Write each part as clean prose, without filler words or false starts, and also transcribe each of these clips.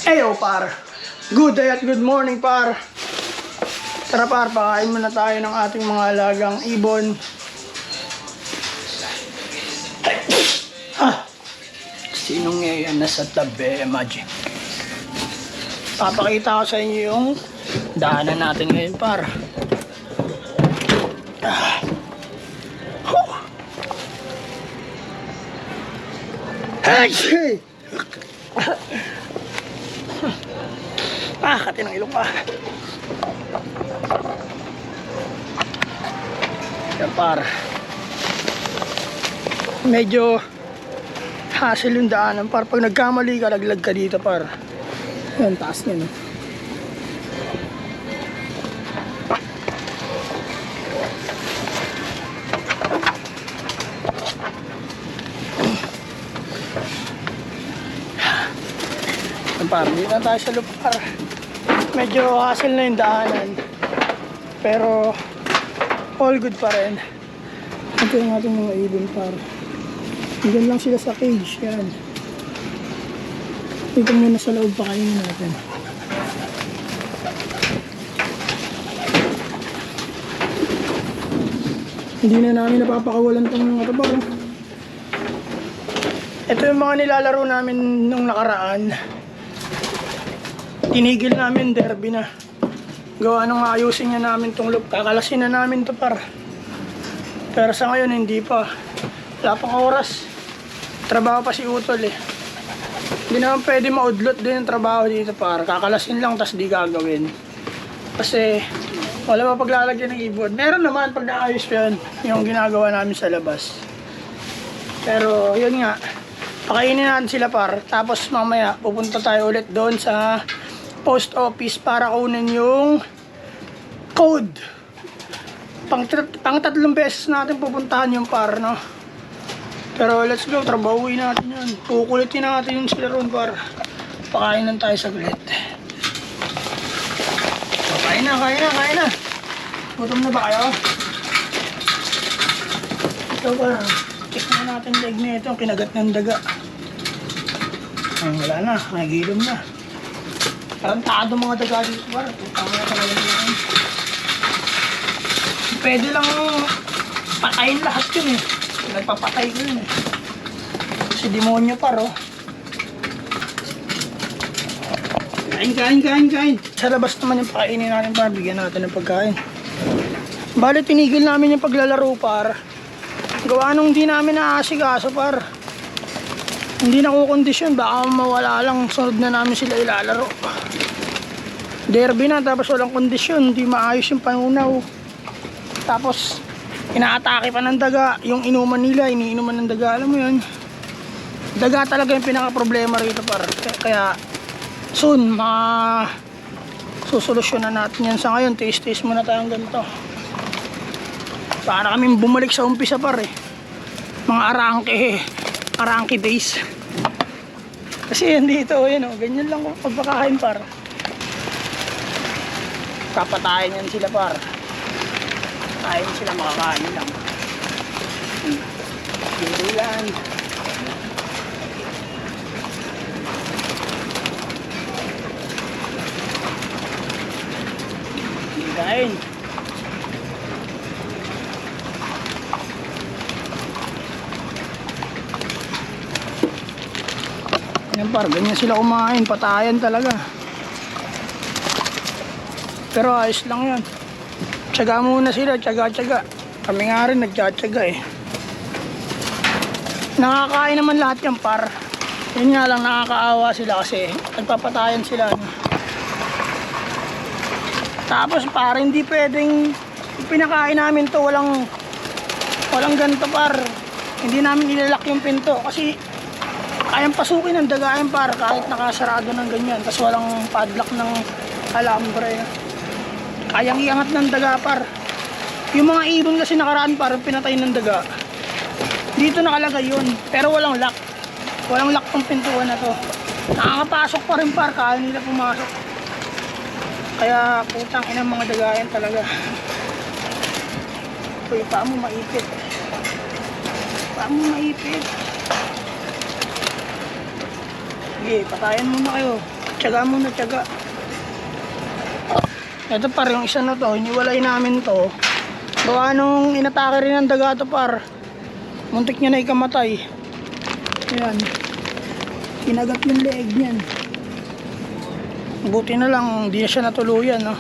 Eyo par, good day at good morning par. Tara par, pakain muna tayo ng ating mga alagang ibon. Sinong ngayon nasa tabi, Magic? Papakita ko sa inyo yung daanan natin ngayon par. Hey! Kati ng ilong pa. Yan par. Medyo hassle yung daanan par. Pag nagkamali ka, laglag ka dito par. Yan, taas niya no. Yan par, dito na tayo sa lupar. Medyo hassle na yung daanan, pero all good pa rin. Ito yung ating mga ibon par. Diyan lang sila sa cage. Yan. Dito muna sa loob pa kainin natin. Hindi na namin napapakawalan itong mga par. Ito yung mga nilalaro namin nung nakaraan. Tinigil namin, derby na. Gawa nung ayusin niya namin tong loop. Kakalasin na namin to par. Pero sa ngayon hindi pa. Wala pang oras. Trabaho pa si Utol eh. Hindi naman pwede maudlot din yung trabaho dito par. Kakalasin lang tas di gagawin. Kasi wala pa paglalagyan ng ibon. Meron naman pag naayos yun, yung ginagawa namin sa labas. Pero yun nga, pakainin natin sila par. Tapos mamaya pupunta tayo ulit doon sa post office para kunin yung code. Pang tatlong beses natin pupuntahan yung par, no? Pero let's go, trabahuin natin yan. Kukulitin natin yung sila ron par. Pakain tayo saglit. So, kain na. Gutom na ba kayo? Ito par, check na natin leg na ito, kinagat ng daga. Wala na, nagilom na. Tarantado mga daga dito par. Tama na talaga yan. Pwede lang patayin lahat yun eh. Nagpapatay ko yun eh. Si demonyo par oh. Kain. Sa labas naman yung pakainin natin par. Bigyan natin ng pagkain. Bale tinigil namin yung paglalaro par. Gawa nung di namin naasikaso par. Hindi nakukondisyon. Baka mawala lang. Sunod na namin sila ilalaro. Derby na tapos walang kondisyon. Hindi maayos yung panunaw. Tapos inaatake pa ng daga. Yung inuman nila, iniinuman ng daga. Alam mo yun, daga talaga yung pinaka problema rito par. Kaya soon susolusyonan natin yan. Sa ngayon taste muna tayong ganito. Para kami bumalik sa umpisa par eh. Mga arangke days. Kasi yan dito yun, oh, ganyan lang pagpakain par. Kapatayin yan sila par. Kain sila, makakain lang. Gindulan. Kain. Yan par, ganyan sila kumain. Patayan talaga. Pero ayos lang yan. Tiyaga muna sila, tiyaga. Kami nga rin nagtiyatyaga eh. Nakakain naman lahat yan par. Yun nga lang, nakakaawa sila kasi nagpapatayan sila. Tapos par, hindi pwedeng pinakain namin to, walang ganito par. Hindi namin ilalak yung pinto kasi kayang pasukin ng dagayan par kahit nakasarado ng ganyan. Tapos walang padlock ng alambre. Kayang iangat ng daga par. Yung mga ibon kasi nakaraan par, pinatay ng daga. Dito nakalagay yun, pero walang lock. Walang lock tong pintuan na to. Nakakapasok pa rin par, kaya nila pumasok. Kaya putang ina mga dagayan talaga. Uy, paa mo maipit. Sige, patayan muna kayo. Tiyaga muna, tiyaga. Ito par, yung isa na to, hiniwalay namin to. Gawa nung inatake rin ng daga to par. Muntik niya na ikamatay. Ayan. Kinagat yung leeg niyan. Buti na lang, hindi na siya natuluyan, no?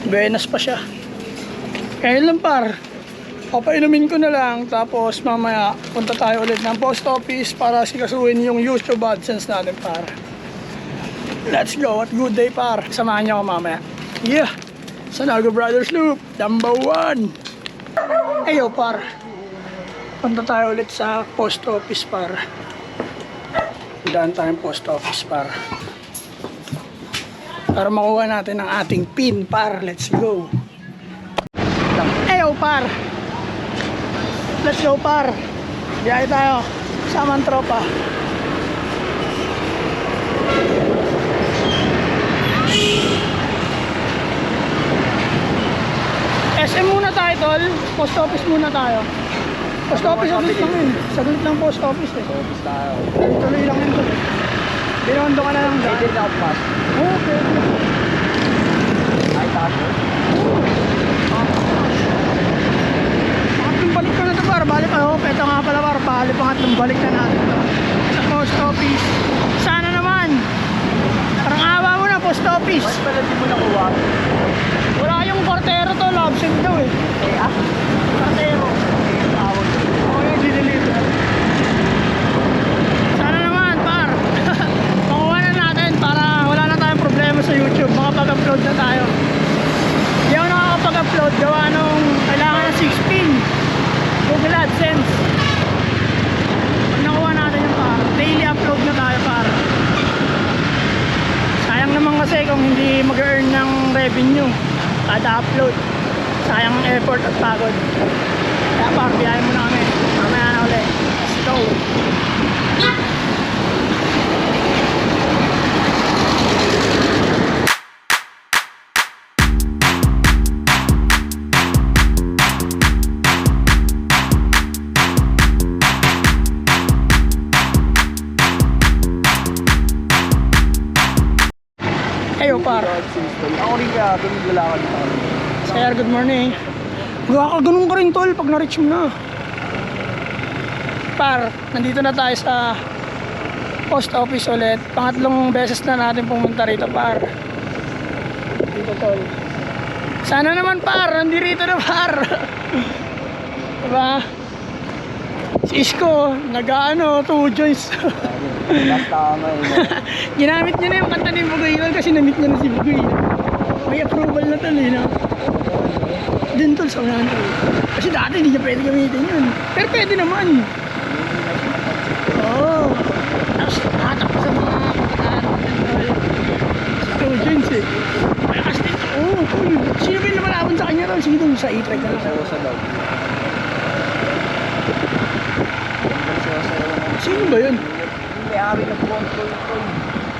Benas pa siya. Kaya lang par. Papainumin ko na lang. Tapos mamaya, punta tayo ulit ng post office para sikasuhin yung YouTube AdSense natin par. Let's go. What good day par. Samahan niyo ako mamaya. Yeah. Sanago Brothers Loop. Number 1. Ayo par. Punta tayo ulit sa post office par. Daan tayong post office par. Para makuha natin ang ating pin par. Let's go. Ayo par. Let's go par. Biyahe tayo. Samang tropa. SM muna tayo tol. Post office muna tayo. Post office saglit lang yun. Saglit lang post office eh. Post office tayo. Tuloy lang yun tol. Binondo ka na lang dyan. Pwede na ako pass. Okay. Ay, tapo. Pangatlong balik ko na ito par. Balik pa. Ito nga pala par. Balik pangatlong balik na natin ito. Sa post office. Sana naman. Parang awa mo na post office. Ba't pala di mo nakuha? Wala yung portero to. Absent daw eh. Portero. Tawag ko. Oo yung dineliver. Sana naman par. Makuha na natin para wala na tayong problema sa YouTube. Makapag-upload na tayo. Hindi ako nakakapag-upload. Gawa nung kailangan ng 6 pin. Google AdSense. Pag nakuha natin yung par, daily upload na tayo par. Sayang naman kasi kung hindi mag-earn ng revenue kada upload. Sayang ang effort at pagod. Kaya par, biyahe muna kami. Mamaya na ulit. Let's go. Ayo par. Ako rin kaya, tumigla ka dito. Sir, good morning. Gawa ka ganun ka rin tol pag na-reach mo na. Par, nandito na tayo sa post office ulit. Pangatlong beses na natin pumunta rito par. Dito tol. Sana naman par, nandito na par. Diba? Si Isko, nag-ano, 2 joints. Last tama yun. Ginamit niya na yung kanta ni Bugay kasi na-meet niya na si Bugay. May approval na tol eh, no? Din tol sa unahan tol. Kasi dati hindi niya pwede gamitin yun. Pero pwede naman. Oo. Tapos hatak sa mga kataan. Si 2 joints eh. Malakas din to. Oo, tol. Sino ba yung lumalaban sa kanya tol? Sige tol, sa e-trek ka lang. Sa daw. Sino ba yun? Yung may-ari ng control ko.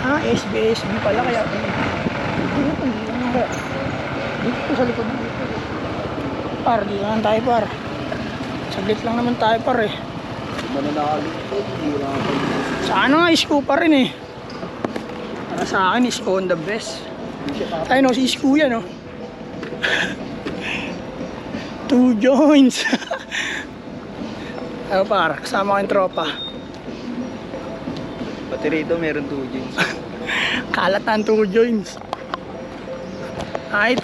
Ah, SBSB pala kaya. Dito sa likod. Par, dito lang tayo par. Saglit lang naman tayo par eh. Mananakalipod, hira ka. Sa ano nga, Isko pa rin eh. Para sa akin, Isko on the best. Tayo no, si Isko yan no. 2 joints. Ano par, kasama ko yung tropa. Pati rito meron 2 jeans. Kalatan 2 joints. Right.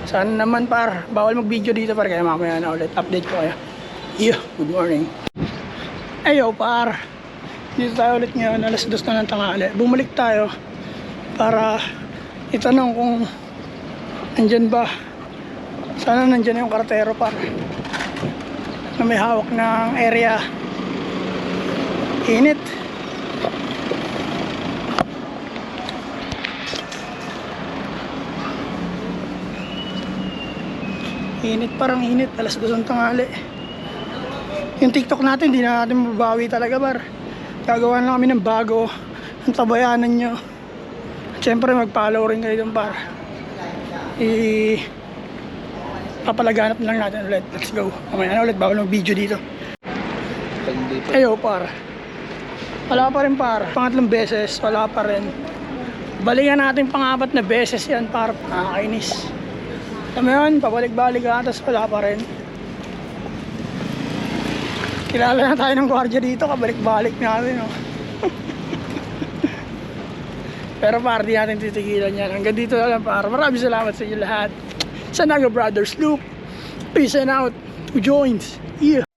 Sana naman par, bawal mag-video dito par, kaya mamaya na ulit update ko kayo. Yeah, good morning. Ayo par, dito tayo ulit ngayon, alas 2 na ng tanghali. Bumalik tayo para itanong kung nandyan ba. Sana nandyan yung kartero par, na may hawak ng area. Init. Init, parang init. Alas 2 ng tanghali. Yung TikTok natin, hindi na natin mababawi talaga bar. Gagawa lang kami ng bago. Ang tabayanan nyo. At syempre mag-follow rin kayo dun par. Papalaganap na lang natin ulit. Let's go. Mamaya na ulit, bawal mag video dito. Ayo par. Wala pa rin par. Pangatlong beses, wala pa rin. Balikan natin pang-apat na beses yan par. Nakakainis. Alam mo yun, pabalik-balik ka, tapos wala pa rin. Kilala na tayo ng gwardiya dito, kabalik-balik natin. Oh. Pero par, di natin titigilan yan. Hanggang dito na lang par. Maraming salamat sa inyo lahat. Sa Naga Brothers Loop. Peace and out. Who joins? Yeah.